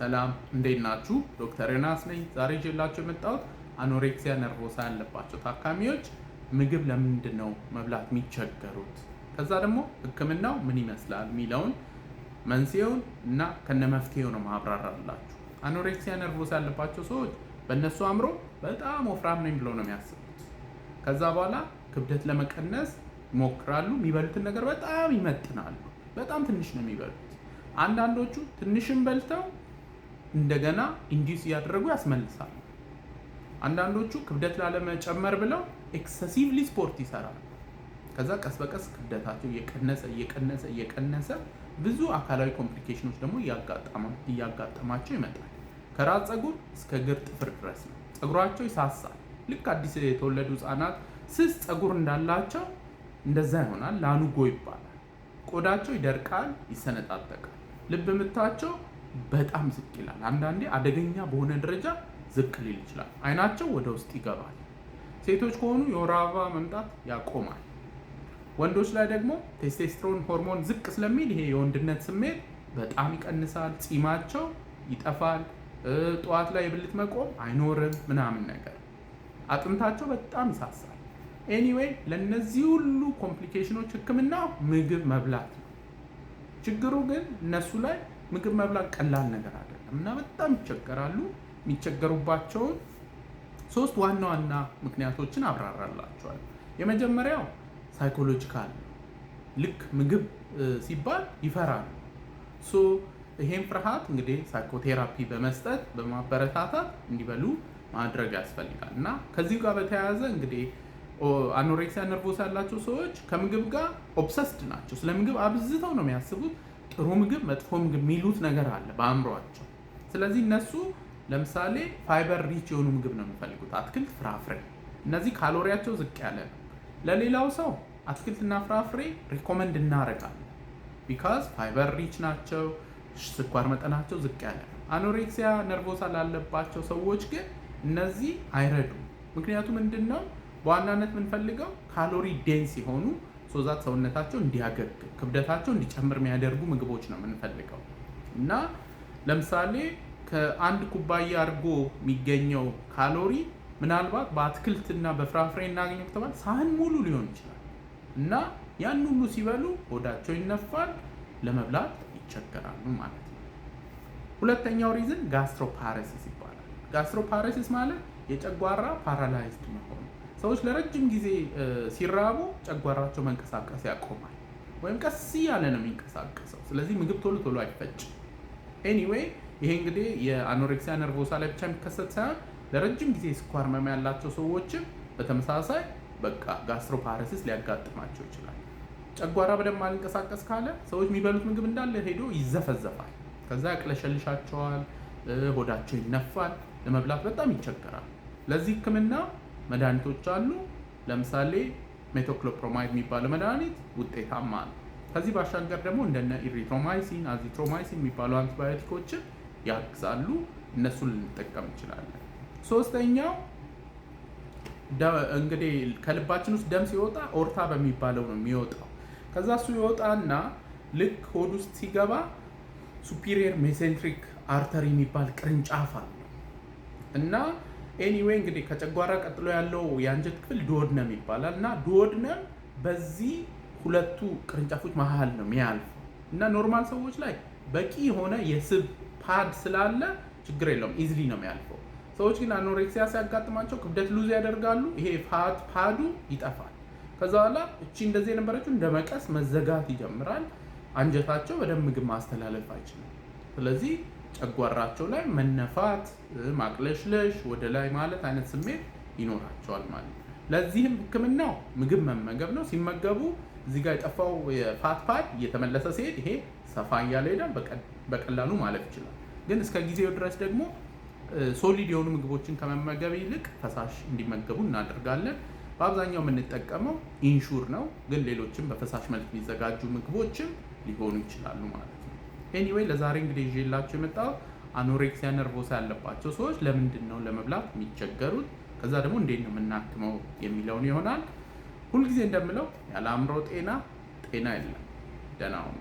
ሰላም እንዴት ናችሁ? ዶክተር ዮናስ ነኝ። ዛሬ ይዤላችሁ የመጣሁት አኖሬክሲያ ነርቮሳ ያለባቸው ታካሚዎች ምግብ ለምንድን ነው መብላት የሚቸገሩት፣ ከዛ ደግሞ ሕክምናው ምን ይመስላል የሚለውን መንስኤውን እና ከነመፍትሄው ነው ማብራራላችሁ። አኖሬክሲያ ነርቮሳ ያለባቸው ሰዎች በእነሱ አእምሮ በጣም ወፍራም ነኝ ብለው ነው የሚያስቡት። ከዛ በኋላ ክብደት ለመቀነስ ይሞክራሉ። የሚበሉትን ነገር በጣም ይመጥናሉ። በጣም ትንሽ ነው የሚበሉት። አንዳንዶቹ ትንሽም በልተው እንደገና ኢንዲዩስ እያደረጉ ያስመልሳሉ። አንዳንዶቹ ክብደት ላለመጨመር ብለው ኤክሰሲቭሊ ስፖርት ይሰራሉ። ከዛ ቀስ በቀስ ክብደታቸው እየቀነሰ ብዙ አካላዊ ኮምፕሊኬሽኖች ደግሞ እያጋጠማቸው ይመጣል። ከራስ ፀጉር እስከ እግር ጥፍር ድረስ ነው። ፀጉራቸው ይሳሳል። ልክ አዲስ የተወለዱ ህጻናት ስስ ፀጉር እንዳላቸው እንደዛ ይሆናል። ላኑጎ ይባላል። ቆዳቸው ይደርቃል፣ ይሰነጣጠቃል። ልብ ምታቸው በጣም ዝቅ ይላል። አንዳንዴ አደገኛ በሆነ ደረጃ ዝቅ ሊል ይችላል። አይናቸው ወደ ውስጥ ይገባል። ሴቶች ከሆኑ የወር አበባ መምጣት ያቆማል። ወንዶች ላይ ደግሞ ቴስቴስትሮን ሆርሞን ዝቅ ስለሚል ይሄ የወንድነት ስሜት በጣም ይቀንሳል። ጺማቸው ይጠፋል። ጠዋት ላይ የብልት መቆም አይኖርም ምናምን ነገር። አጥንታቸው በጣም ይሳሳል። ኤኒዌይ ለነዚህ ሁሉ ኮምፕሊኬሽኖች ህክምናው ምግብ መብላት ነው። ችግሩ ግን እነሱ ላይ ምግብ መብላት ቀላል ነገር አይደለም እና በጣም ይቸገራሉ። የሚቸገሩባቸውን 3 ዋና ዋና ምክንያቶችን አብራራላቸዋል። የመጀመሪያው ሳይኮሎጂካል ነው። ልክ ምግብ ሲባል ይፈራሉ። ይሄን ፍርሃት እንግዲህ ሳይኮቴራፒ በመስጠት በማበረታታት እንዲበሉ ማድረግ ያስፈልጋል እና ከዚህ ጋር በተያያዘ እንግዲህ አኖሬክሲያ ነርቮሳ ያላቸው ሰዎች ከምግብ ጋር ኦብሰስድ ናቸው። ስለ ምግብ አብዝተው ነው የሚያስቡት። ጥሩ ምግብ፣ መጥፎ ምግብ የሚሉት ነገር አለ በአእምሯቸው። ስለዚህ እነሱ ለምሳሌ ፋይበር ሪች የሆኑ ምግብ ነው የሚፈልጉት፣ አትክልት፣ ፍራፍሬ። እነዚህ ካሎሪያቸው ዝቅ ያለ ነው። ለሌላው ሰው አትክልትና ፍራፍሬ ሪኮመንድ እናደርጋለን ቢካዝ ፋይበር ሪች ናቸው፣ ስኳር መጠናቸው ዝቅ ያለ ነው። አኖሬክሲያ ነርቮሳ ላለባቸው ሰዎች ግን እነዚህ አይረዱም። ምክንያቱም ምንድን ነው በዋናነት የምንፈልገው ካሎሪ ዴንስ የሆኑ ሶዛት ሰውነታቸው እንዲያገግም ክብደታቸው እንዲጨምር የሚያደርጉ ምግቦች ነው የምንፈልገው እና ለምሳሌ ከአንድ ኩባያ እርጎ የሚገኘው ካሎሪ ምናልባት በአትክልትና በፍራፍሬ እናገኘው ከተባለ ሳህን ሙሉ ሊሆን ይችላል እና ያን ሁሉ ሲበሉ ሆዳቸው ይነፋል፣ ለመብላት ይቸገራሉ ማለት ነው። ሁለተኛው ሪዝን ጋስትሮፓሬሲስ ይባላል። ጋስትሮፓሬሲስ ማለት የጨጓራ ፓራላይዝድ መሆኑ። ሰዎች ለረጅም ጊዜ ሲራቡ ጨጓራቸው መንቀሳቀስ ያቆማል ወይም ቀስ እያለ ነው የሚንቀሳቀሰው። ስለዚህ ምግብ ቶሎ አይፈጭም። ኤኒዌይ ይሄ እንግዲህ የአኖሬክሲያ ነርቮሳ ላይ ብቻ የሚከሰት ሳይሆን ለረጅም ጊዜ ስኳር ህመም ያላቸው ሰዎችም በተመሳሳይ በቃ ጋስትሮፓሬሲስ ሊያጋጥማቸው ይችላል። ጨጓራ በደንብ አልንቀሳቀስ ካለ ሰዎች የሚበሉት ምግብ እንዳለ ሄዶ ይዘፈዘፋል። ከዛ ያቅለሸልሻቸዋል፣ ሆዳቸው ይነፋል፣ ለመብላት በጣም ይቸገራል። ለዚህ ህክምና መድኃኒቶች አሉ። ለምሳሌ ሜቶክሎፕሮማይድ የሚባለው መድኃኒት ውጤታማ ነው። ከዚህ ባሻገር ደግሞ እንደነ ኢሪትሮማይሲን፣ አዚትሮማይሲን የሚባሉ አንቲባዮቲኮችን ያግዛሉ። እነሱን ልንጠቀም እንችላለን። ሶስተኛው እንግዲህ ከልባችን ውስጥ ደም ሲወጣ ኦርታ በሚባለው ነው የሚወጣው። ከዛ እሱ ይወጣና ልክ ሆድ ውስጥ ሲገባ ሱፒሪየር ሜሴንትሪክ አርተሪ የሚባል ቅርንጫፍ አለ እና ኤኒዌይ እንግዲህ ከጨጓራ ቀጥሎ ያለው የአንጀት ክፍል ዱኦድነም ይባላል እና ዱኦድነም በዚህ ሁለቱ ቅርንጫፎች መሀል ነው የሚያልፈው እና ኖርማል ሰዎች ላይ በቂ የሆነ የስብ ፓድ ስላለ ችግር የለውም፣ ኢዝሊ ነው የሚያልፈው። ሰዎች ግን አኖሬክሲያ ሲያጋጥማቸው ክብደት ሉዝ ያደርጋሉ። ይሄ ፓዱ ይጠፋል። ከዛ በኋላ እቺ እንደዚህ የነበረችው እንደ መቀስ መዘጋት ይጀምራል። አንጀታቸው በደንብ ምግብ ማስተላለፍ አይችልም። ስለዚህ ጨጓራቸው ላይ መነፋት፣ ማቅለሽለሽ፣ ወደ ላይ ማለት አይነት ስሜት ይኖራቸዋል ማለት ነው። ለዚህም ህክምናው ምግብ መመገብ ነው። ሲመገቡ እዚህ ጋር የጠፋው የፋት ፓድ እየተመለሰ ሲሄድ ይሄ ሰፋ እያለ ሄዳል። በቀላሉ ማለፍ ይችላል። ግን እስከ ጊዜው ድረስ ደግሞ ሶሊድ የሆኑ ምግቦችን ከመመገብ ይልቅ ፈሳሽ እንዲመገቡ እናደርጋለን። በአብዛኛው የምንጠቀመው ኢንሹር ነው፣ ግን ሌሎችም በፈሳሽ መልክ የሚዘጋጁ ምግቦችም ሊሆኑ ይችላሉ ማለት ነው። ኤኒዌይ ለዛሬ እንግዲህ ይዤላችሁ የመጣሁት አኖሬክሲያ ነርቮሳ ያለባቸው ሰዎች ለምንድን ነው ለመብላት የሚቸገሩት፣ ከዛ ደግሞ እንዴት ነው የምናክመው የሚለውን ይሆናል። ሁልጊዜ እንደምለው ያለ አእምሮ ጤና የለም። ደህና ሁኑ።